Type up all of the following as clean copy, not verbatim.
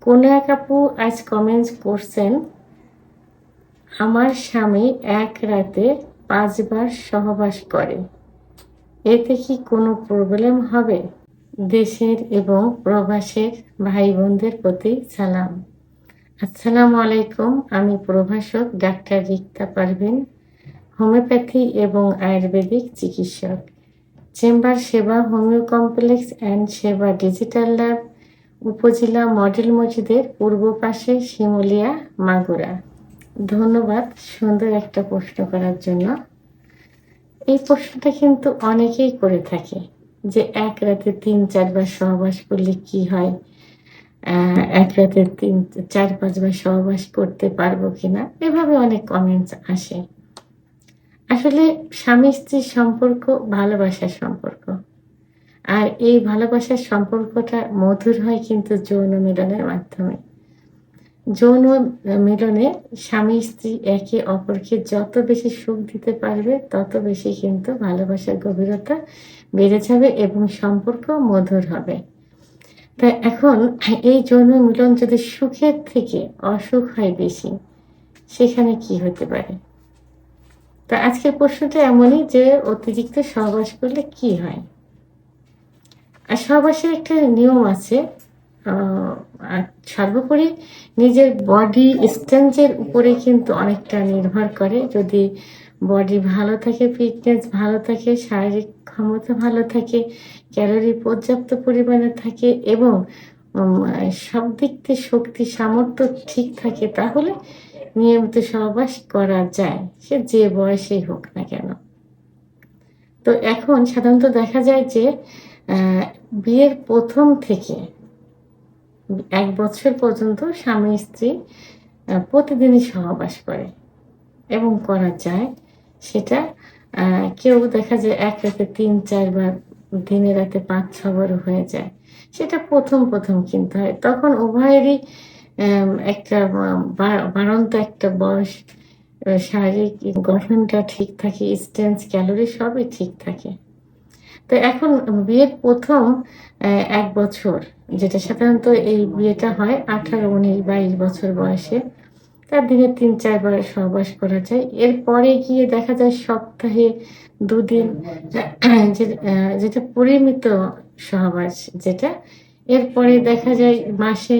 কোনো এক আপু আজ কমেন্টস করছেন, আমার স্বামী এক রাতে ৫ বার সহবাস করে, এতে কি কোনো প্রবলেম হবে? দেশের এবং প্রবাসের ভাই বোনদের প্রতি সালাম। আসসালামু আলাইকুম। আমি প্রভাষক ডাক্তার রিক্তা পারভিন, হোমিওপ্যাথি এবং আয়ুর্বেদিক চিকিৎসক। চেম্বার সেবা, হোমিও কমপ্লেক্স অ্যান্ড সেবা ডিজিটাল ল্যাব, উপজেলা মডেল মসজিদের পূর্ব পাশে, শিমুলিয়া, মাগুরা। ধন্যবাদ সুন্দর একটা প্রশ্ন করার জন্য। এই প্রশ্নটা কিন্তু অনেকেই করে থাকে যে এক রাতে ৩-৪ বার সহবাস করলে কি হয়, এক রাতে ৪-৫ বার সহবাস করতে পারবো কিনা, এভাবে অনেক কমেন্টস আসে। আসলে স্বামী স্ত্রীর সম্পর্ক ভালোবাসার সম্পর্ক, আর এই ভালোবাসার সম্পর্কটা মধুর হয় কিন্তু যৌন মিলনের মাধ্যমে। যৌন মিলনে স্বামী স্ত্রী একে অপরকে যত বেশি সুখ দিতে পারবে তত বেশি কিন্তু ভালোবাসার গভীরতা বেড়ে যাবে এবং সম্পর্ক মধুর হবে। তাই এখন এই যৌন মিলন যদি সুখের থেকে অসুখ হয় বেশি, সেখানে কি হতে পারে? তা আজকের প্রশ্নটা এমনই যে অতিরিক্ত সহবাস করলে কি হয়। আর সহবাসের একটা নিয়ম আছে। আর সর্বোপরি নিজের বডি স্ট্রেংথের উপরে কিন্তু অনেকটা নির্ভর করে। যদি বডি ভালো থাকে, ফিটনেস ভালো থাকে, শারীরিক ক্ষমতা ভালো থাকে, ক্যালোরি পর্যাপ্ত পরিমাণে থাকে এবং সব দিক থেকে শক্তি সামর্থ্য ঠিক থাকে, তাহলে নিয়মিত সহবাস করা যায়, সে যে বয়সেই হোক না কেন। তো এখন সাধারণত দেখা যায় যে বিয়ের প্রথম থেকে ১ বছর পর্যন্ত স্বামী স্ত্রী প্রতিদিনই সহবাস করে এবং করা যায়। সেটা কেউ দেখা যায় এক রাতে ৩-৪ বার, দিনে রাতে ৫-৬ বারও হয়ে যায়। সেটা প্রথম কিন্তু হয়। তখন উভয়েরই একটা বাড়ন্ত একটা বয়স, শারীরিক গঠনটা ঠিক থাকে, স্ট্রেংথ, ক্যালোরি সবই ঠিক থাকে। তো এখন বিয়ের প্রথম ১ বছর, যেটা সাধারণত এই বিয়েটা হয় ১৮, ১৯, ২২ বছর বয়সে, তার দিনে ৩-৪ বার সহবাস করা যায়। এরপরে গিয়ে দেখা যায় সপ্তাহে ২ দিন, যেটা পরিমিত সহবাস যেটা। এরপরে দেখা যায় মাসে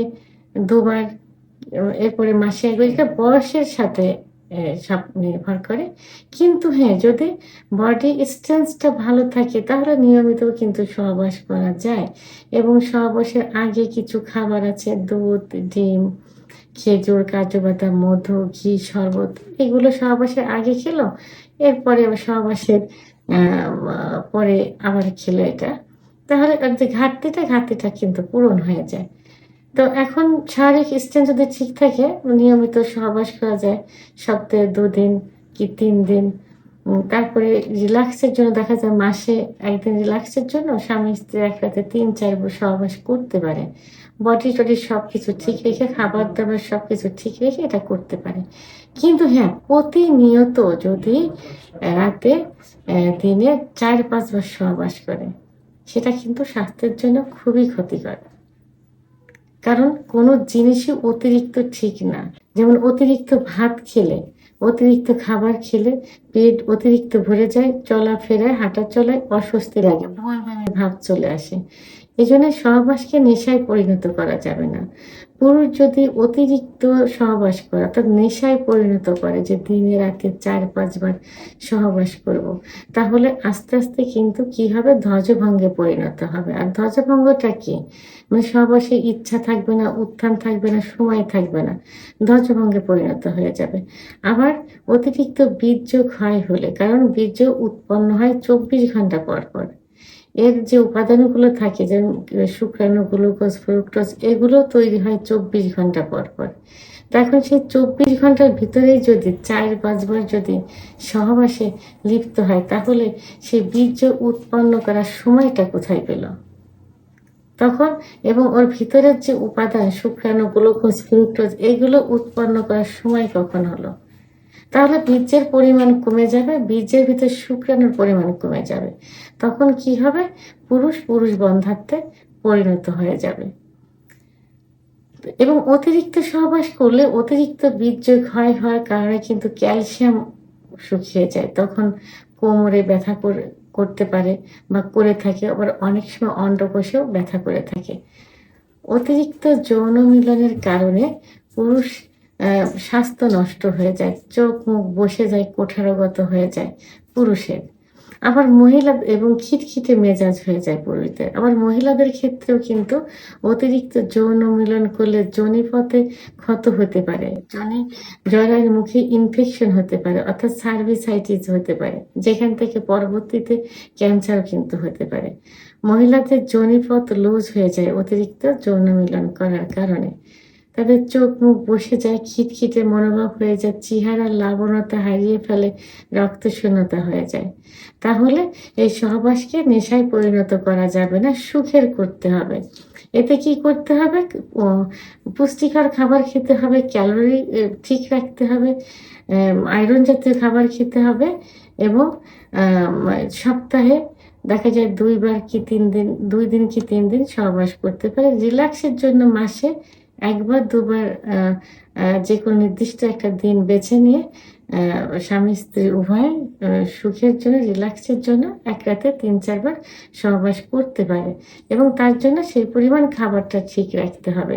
২ বার, এরপরে মাসে ১ বার। এটা বয়সের সাথে সব নির্ভর করে। কিন্তু হ্যাঁ, যদি বডি স্ট্রেংথটা ভালো থাকে তাহলে নিয়মিতও কিন্তু সহবাস করা যায়। এবং সহবাসের আগে কিছু খাবার আছে, দুধ, ডিম, খেজুর, কাজু বাদাম, মধু, ঘি, শরবত, এগুলো সহবাসের আগে খেলো, এরপরে আবার সহবাসের পরে আবার খেলো এটা। তাহলে ওর যে ঘাটতিটা কিন্তু পূরণ হয়ে যায়। তো এখন শারীরিক স্ট্রেংথ যদি ঠিক থাকে, নিয়মিত সহবাস করা যায় সপ্তাহে ২ দিন কি ৩ দিন। তারপরে রিল্যাক্সের জন্য দেখা যায় মাসে ১ দিন রিল্যাক্সের জন্য স্বামী স্ত্রী এক রাতে ৩-৪ বার সহবাস করতে পারে। বডি-টডি সবকিছু ঠিক রেখে, খাবার-দাবার সবকিছু ঠিক রেখে এটা করতে পারে। কিন্তু হ্যাঁ, প্রতিনিয়ত যদি রাতে দিনে ৪-৫ বার সহবাস করে, সেটা কিন্তু স্বাস্থ্যের জন্য খুবই ক্ষতিকর। কারণ কোনো জিনিসই অতিরিক্ত ঠিক না। যেমন অতিরিক্ত ভাত খেলে, অতিরিক্ত খাবার খেলে পেট অতিরিক্ত ভরে যায়, চলাফেরায়, হাঁটা চলায় অস্বস্তি লাগে, বমি ভাব চলে আসে। এজন্য সহবাসকে নেশায় পরিণত করা যাবে না। পুরুষ যদি অতিরিক্ত সহবাস করে অর্থাৎ নেশায় পরিণত করে যে দিনে রাতে ৪-৫ বার সহবাস করব, তাহলে আস্তে আস্তে কিন্তু কি হবে, ধ্বজভঙ্গে পরিণত হবে। আর ধ্বজভঙ্গটা কি? মানে সহবাসে ইচ্ছা থাকবে না, উত্থান থাকবে না, সময় থাকবে না, ধ্বজভঙ্গে পরিণত হয়ে যাবে। আবার অতিরিক্ত বীর্য ক্ষয় হলে, কারণ বীর্য উৎপন্ন হয় ২৪ ঘন্টা পর পর। এর যে উপাদানগুলো থাকে, যেমন শুক্রাণু, গ্লুকোজ, ফ্রুক্টোজ, এগুলো তৈরি হয় ২৪ ঘন্টা পর পর। তো এখন সেই ২৪ ঘন্টার ভিতরেই যদি ৪-৫ বার যদি সহবাসে লিপ্ত হয়, তাহলে সেই বীর্য উৎপন্ন করার সময়টা কোথায় পেল তখন? এবং ওর ভিতরের যে উপাদান শুক্রাণু, গ্লুকোজ, ফ্রুক্টোজ, এগুলো উৎপন্ন করার সময় কখন হলো? তাহলে বীর্যের পরিমাণ কমে যাবে, বীর্যের ভিতরে শুক্রাণুর পরিমাণ কমে যাবে। তখন কি হবে? পুরুষ বন্ধ্যাত্বে পরিণত হয়ে যাবে। এবং অতিরিক্ত সহবাস করলে অতিরিক্ত বীর্য ক্ষয় হওয়ার কারণে কিন্তু ক্যালসিয়াম শুকিয়ে যায়। তখন কোমরে ব্যথা করতে পারে বা করে থাকে। আবার অনেক সময় অন্ডকোষেও ব্যথা করে থাকে। অতিরিক্ত যৌন মিলনের কারণে পুরুষ স্বাস্থ্য নষ্ট হয়ে যায়। চোখ মুখ বসে যায়, কুঠারগত হয়ে যায় পুরুষের। আবার মহিলা এবং খিটখিটে মেজাজ হয়ে যায় পুরুষদের। আবার মহিলাদের ক্ষেত্রেও কিন্তু অতিরিক্ত যৌন মিলন করলে যোনিপথে ক্ষত হতে পারে। জরায়ুর মুখে ইনফেকশন হতে পারে, অর্থাৎ সার্ভিসাইটিস হতে পারে, যেখান থেকে পরবর্তীতে ক্যান্সারও কিন্তু হতে পারে। মহিলাদের যোনিপথ লুজ হয়ে যায় অতিরিক্ত যৌন মিলন করার কারণে। তাদের চোখ মুখ বসে যায়, খিটখিটে মনোভাব হয়ে যায়, চেহারার লাবণ্যতা হারিয়ে ফেলে, রক্তশূন্যতা হয়ে যায়। তাহলে এই সহবাসকে নেশায় পরিণত করা যাবে না, সুখের করতে হবে। এতে কি করতে হবে? পুষ্টিকর খাবার খেতে হবে, ক্যালোরি ঠিক রাখতে হবে, আয়রন জাতীয় খাবার খেতে হবে এবং সপ্তাহে দেখা যায় 2 বার কি 3 দিন, 2 দিন কি 3 দিন সহবাস করতে পারে। রিল্যাক্সের জন্য মাসে 1 বার 2 বার যেকোনো নির্দিষ্ট একটা দিন বেছে নিয়ে স্বামী স্ত্রী উভয় সুখের জন্য, রিল্যাক্সের জন্য 1 রাতে 3-4 বার সহবাস করতে পারে এবং তার জন্য সেই পরিমাণ খাবারটা ঠিক রাখতে হবে।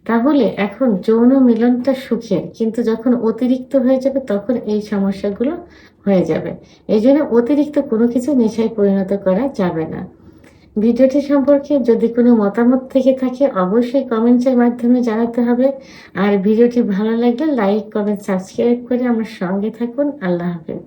তাহলে এখন যৌন মিলনটা সুখের, কিন্তু যখন অতিরিক্ত হয়ে যাবে তখন এই সমস্যাগুলো হয়ে যাবে। এইজন্য অতিরিক্ত কোনো কিছু নেশায় পরিণত করা যাবে না। ভিডিওটি সম্পর্কে যদি কোনো মতামত থেকে থাকে অবশ্যই কমেন্টের মাধ্যমে জানাতে হবে। আর ভিডিওটি ভালো লাগলে লাইক, কমেন্ট, সাবস্ক্রাইব করে আমার সঙ্গে থাকুন। আল্লাহ হাফেজ।